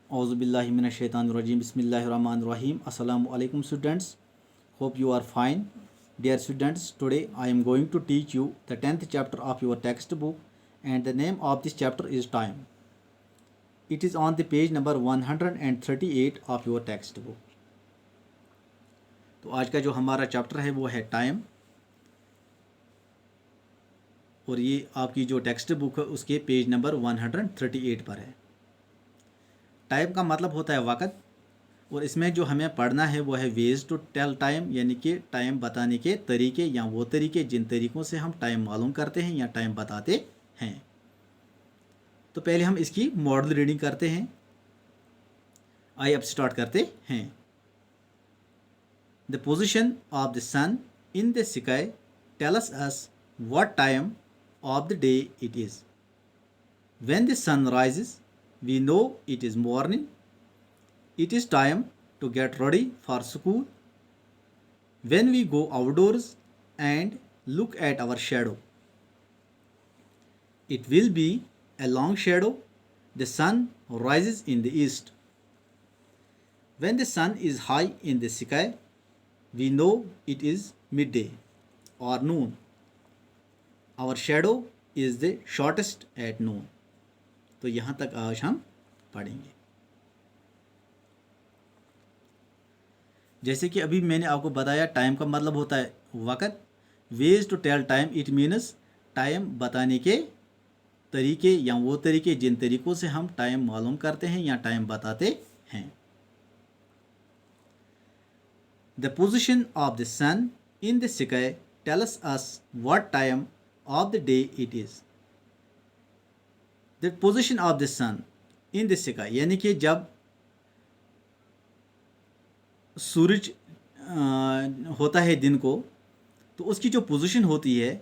Auzubillahi minash-shaytanir-rajim. Bismillahir-rahmanir-rahim. Assalamu alaikum students. Hope you are fine. Dear students, today I am going to teach you the 10th chapter of your textbook, and the name of this chapter is time. It is on the page number 138 of your textbook. तो आज का जो हमारा chapter है वो है time, और ये आपकी जो टेक्स्ट बुक है उसके पेज नंबर 138 पर है। टाइम का मतलब होता है वक़्त, और इसमें जो हमें पढ़ना है वो है वेज टू टेल टाइम, यानी कि टाइम बताने के तरीके या वो तरीके जिन तरीक़ों से हम टाइम मालूम करते हैं या टाइम बताते हैं। तो पहले हम इसकी मॉडल रीडिंग करते हैं। आइए अब स्टार्ट करते हैं। The position of the sun in the sky tells us what time of the day it is. When the sun rises, we know it is morning. It is time to get ready for school. When we go outdoors and look at our shadow, it will be a long shadow. The sun rises in the east. When the sun is high in the sky, we know it is midday or noon. Our shadow is the shortest at noon. तो यहाँ तक आज हम पढ़ेंगे। जैसे कि अभी मैंने आपको बताया, टाइम का मतलब होता है वक़्त। Ways to tell time, it means time बताने के तरीके या वो तरीके जिन तरीक़ों से हम टाइम मालूम करते हैं या टाइम बताते हैं। The position of the sun in the sky tells us what time of the day it is. The position of the sun in the sky, यानी कि जब सूरज होता है दिन को, तो उसकी जो पोजीशन होती है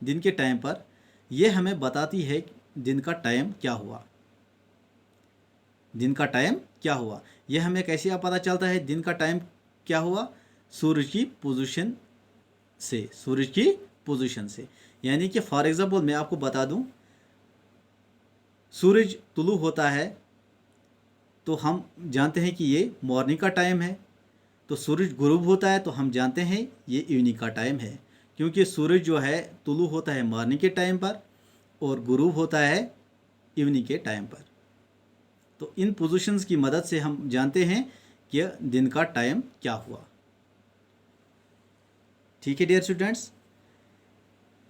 दिन के टाइम पर, यह हमें बताती है दिन का टाइम क्या हुआ। दिन का टाइम क्या हुआ यह हमें कैसे पता चलता है दिन का टाइम क्या हुआ? सूरज की पोजीशन से। सूरज की पोजीशन से, यानी कि फॉर एग्ज़ाम्पल मैं आपको बता दूं, सूरज तुलू होता है तो हम जानते हैं कि ये मॉर्निंग का टाइम है। तो सूरज गुरूब होता है तो हम जानते हैं ये इवनिंग का टाइम है, क्योंकि सूरज जो है तुलू होता है मॉर्निंग के टाइम पर और गुरूब होता है इवनिंग के टाइम पर। तो इन पोजीशंस की मदद से हम जानते हैं कि दिन का टाइम क्या हुआ। ठीक है dear students.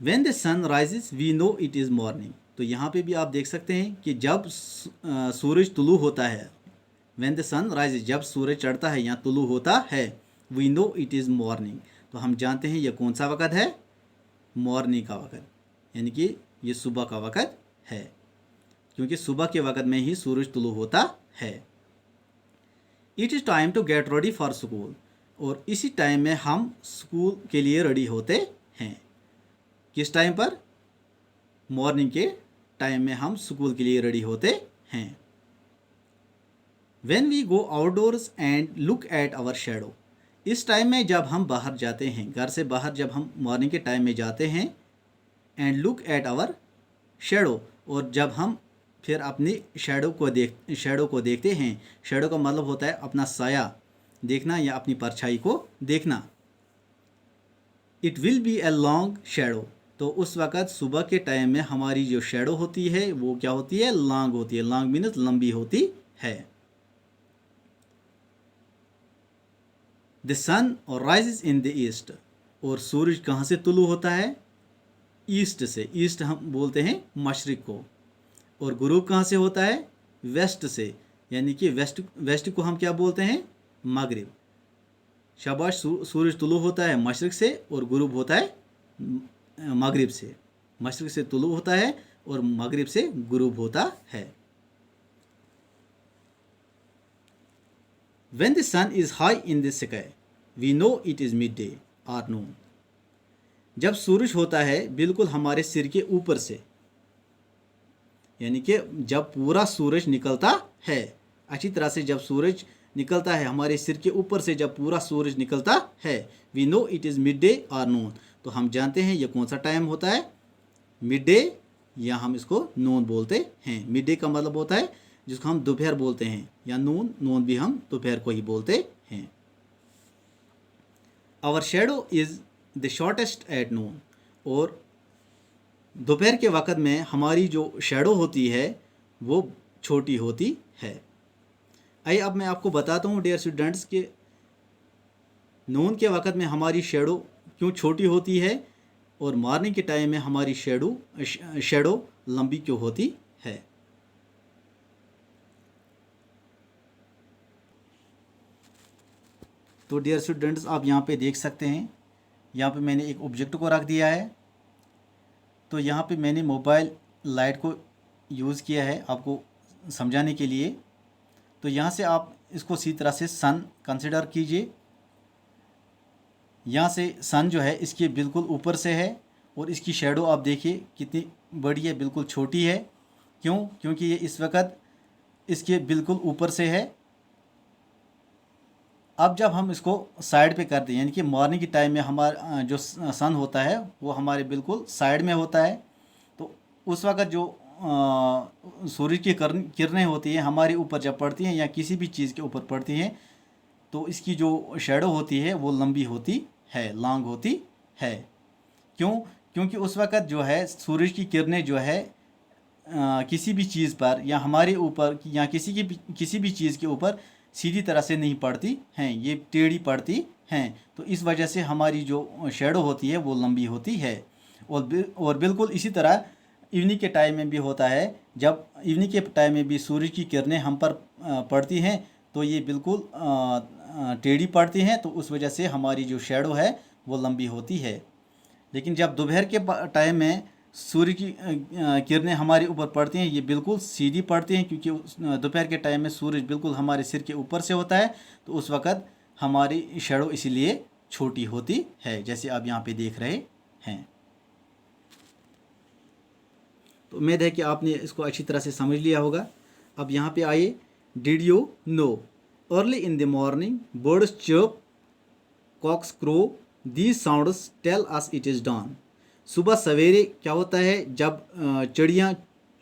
When the sun rises, we know it is morning. तो यहाँ पे भी आप देख सकते हैं कि जब सूरज तुलू होता है, when the sun rises, जब सूरज चढ़ता है या तुलू होता है, we know it is morning. तो हम जानते हैं ये कौन सा वक़्त है? मॉर्निंग का वक़्त, यानी कि ये सुबह का वक़्त है, क्योंकि सुबह के वक़्त में ही सूरज तुलू होता है। It is time to get ready for school. और इसी टाइम में हम स्कूल के लिए रेडी होते हैं। किस टाइम पर? मॉर्निंग के टाइम में हम स्कूल के लिए रेडी होते हैं। When we go outdoors and look at our shadow, इस टाइम में जब हम बाहर जाते हैं, घर से बाहर जब हम मॉर्निंग के टाइम में जाते हैं, and look at our shadow, और जब हम फिर अपनी शैडो को देखते हैं। शैडो का मतलब होता है अपना साया देखना या अपनी परछाई को देखना। It will be a long shadow. तो उस वक़्त सुबह के टाइम में हमारी जो शैडो होती है वो क्या होती है? लॉन्ग होती है। लॉन्ग मीन्स लंबी होती है। The sun rises in the east, और सूरज कहाँ से तुलू होता है? ईस्ट से। ईस्ट हम बोलते हैं मशरिक को। और गुरूब कहाँ से होता है? वेस्ट से, यानी कि वेस्ट को हम क्या बोलते हैं? मगरिब। शाबाश। सूरज तुलू होता है मशरिक से और गुरूब होता है मगरिब से। मशरिक से तुलू होता है और मगरिब से गुरूब होता है। When the sun is high in the sky, we know it is midday or noon. जब सूरज होता है बिल्कुल हमारे सिर के ऊपर से, यानी कि जब पूरा सूरज निकलता है, अच्छी तरह से जब सूरज निकलता है हमारे सिर के ऊपर से, जब पूरा सूरज निकलता है, we know it is midday और नून, तो हम जानते हैं ये कौन सा टाइम होता है? मिड डे, या हम इसको नून बोलते हैं। मिड डे का मतलब होता है जिसको हम दोपहर बोलते हैं, या नून, नून भी हम दोपहर को ही बोलते हैं। Our shadow is the shortest at noon, और दोपहर के वक़्त में हमारी जो शेडो होती है वो छोटी होती है। आइए अब मैं आपको बताता हूँ डियर स्टूडेंट्स कि नून के वक़्त में हमारी शेडो क्यों छोटी होती है और मॉर्निंग के टाइम में हमारी शेडो लंबी क्यों होती है। तो डियर स्टूडेंट्स आप यहाँ पे देख सकते हैं, यहाँ पे मैंने एक ऑब्जेक्ट को रख दिया है। तो यहाँ पे मैंने मोबाइल लाइट को यूज़ किया है आपको समझाने के लिए। तो यहाँ से आप इसको इसी तरह से सन कंसिडर कीजिए। यहाँ से सन जो है इसके बिल्कुल ऊपर से है और इसकी शेडो आप देखिए कितनी बड़ी है, बिल्कुल छोटी है। क्यों? क्योंकि ये इस वक्त इसके बिल्कुल ऊपर से है। अब जब हम इसको साइड पे करते हैं, यानी कि मॉर्निंग की टाइम में हमारा जो सन होता है वो हमारे बिल्कुल साइड में होता है, तो उस वक्त जो सूरज की किरणें होती हैं हमारे ऊपर जब पड़ती हैं या किसी भी चीज़ के ऊपर पड़ती हैं, तो इसकी जो शेडो होती है वो लंबी होती है, लॉन्ग होती है। क्यों? क्योंकि उस वक्त जो है सूरज की किरणें जो है किसी भी चीज़ पर या हमारे ऊपर या किसी भी चीज़ के ऊपर सीधी तरह से नहीं पड़ती हैं, ये टेढ़ी पड़ती हैं। तो इस वजह से हमारी जो शेडो होती है वो लंबी होती है। और बिल्कुल इसी तरह इवनिंग के टाइम में भी होता है। जब इवनिंग के टाइम में भी सूरज की किरणें हम पर पड़ती हैं तो ये बिल्कुल टेढ़ी पड़ती हैं, तो उस वजह से हमारी जो शेडो है वो लंबी होती है। लेकिन जब दोपहर के टाइम में सूर्य की किरणें हमारे ऊपर पड़ती हैं ये बिल्कुल सीधी पड़ती हैं, क्योंकि दोपहर के टाइम में सूरज बिल्कुल हमारे सिर के ऊपर से होता है, तो उस वक़्त हमारी शेडो इसीलिए छोटी होती है, जैसे आप यहाँ पे देख रहे हैं। तो उम्मीद है कि आपने इसको अच्छी तरह से समझ लिया होगा। अब यहाँ पे आइए, did you know early in the morning birds chirp, cocks crow, these sounds tell us it is dawn. सुबह सवेरे क्या होता है जब चिड़ियाँ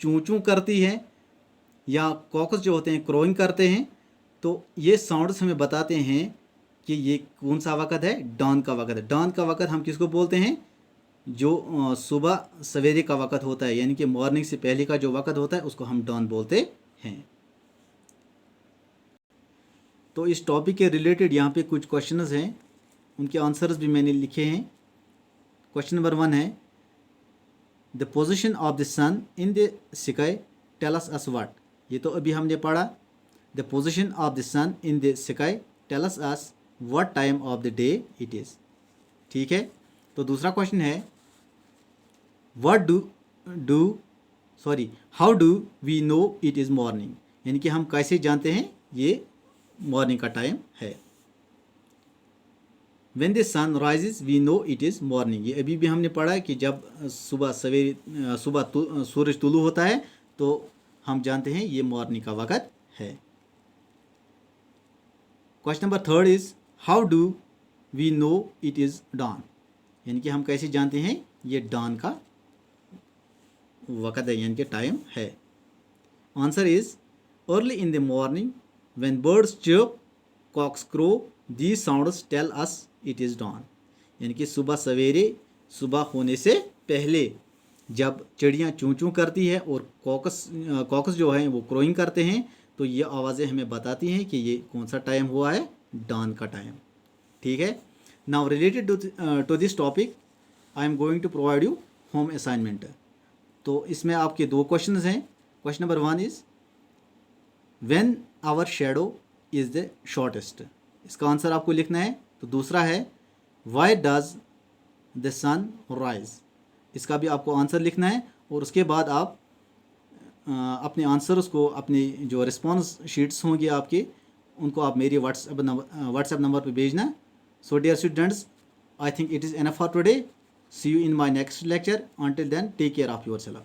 चूँ चूँ करती हैं या कॉकस जो होते हैं क्रोइंग करते हैं, तो ये साउंड्स हमें बताते हैं कि ये कौन सा वक़्त है, डॉन का वक़्त है। डॉन का वक़्त हम किसको बोलते हैं? जो सुबह सवेरे का वक़्त होता है, यानी कि मॉर्निंग से पहले का जो वक़्त होता है उसको हम डॉन बोलते हैं। तो इस टॉपिक के रिलेटेड यहाँ पे कुछ क्वेश्चंस हैं, उनके आंसर्स भी मैंने लिखे हैं। क्वेश्चन नंबर 1 है, the position of the sun in the sky tell us what. ये तो अभी हमने पढ़ा। The position of the sun in the sky tell us what time of the day it is. ठीक है। तो दूसरा क्वेश्चन है, how do we know it is morning, यानी कि हम कैसे जानते हैं ये मॉर्निंग का टाइम है। When the sun rises we know it is morning, ये अभी भी हमने पढ़ा है कि जब सुबह सूरज तुलू होता है तो हम जानते हैं ये मॉर्निंग का वक़्त है। Question number 3 is, how do we know it is dawn, यानी कि हम कैसे जानते हैं ये डॉन का वक़्त है, यानी कि टाइम है। Answer is early in the morning when birds chirp, cocks crow, these sounds tell us it is dawn, यानी कि सुबह सवेरे, सुबह होने से पहले जब चिड़ियाँ चूँ चूँ करती है और कॉकस जो है वो क्रोइंग करते हैं, तो ये आवाज़ें हमें बताती हैं कि ये कौन सा टाइम हुआ है, डॉन का टाइम। ठीक है। Now related to this topic I am going to provide you home assignment. तो इसमें आपके 2 क्वेश्चन हैं। Question number 1 is, when our shadow is the shortest, इसका आंसर आपको लिखना है। तो दूसरा है, why does the sun rise, इसका भी आपको आंसर लिखना है। और उसके बाद आप अपने आंसर्स को, अपने जो रिस्पॉन्स शीट्स होंगे आपके, उनको आप मेरे व्हाट्सएप नंबर पे भेजना। So dear students, I think it is enough for today. See you in my next lecture. Until then take care of yourself.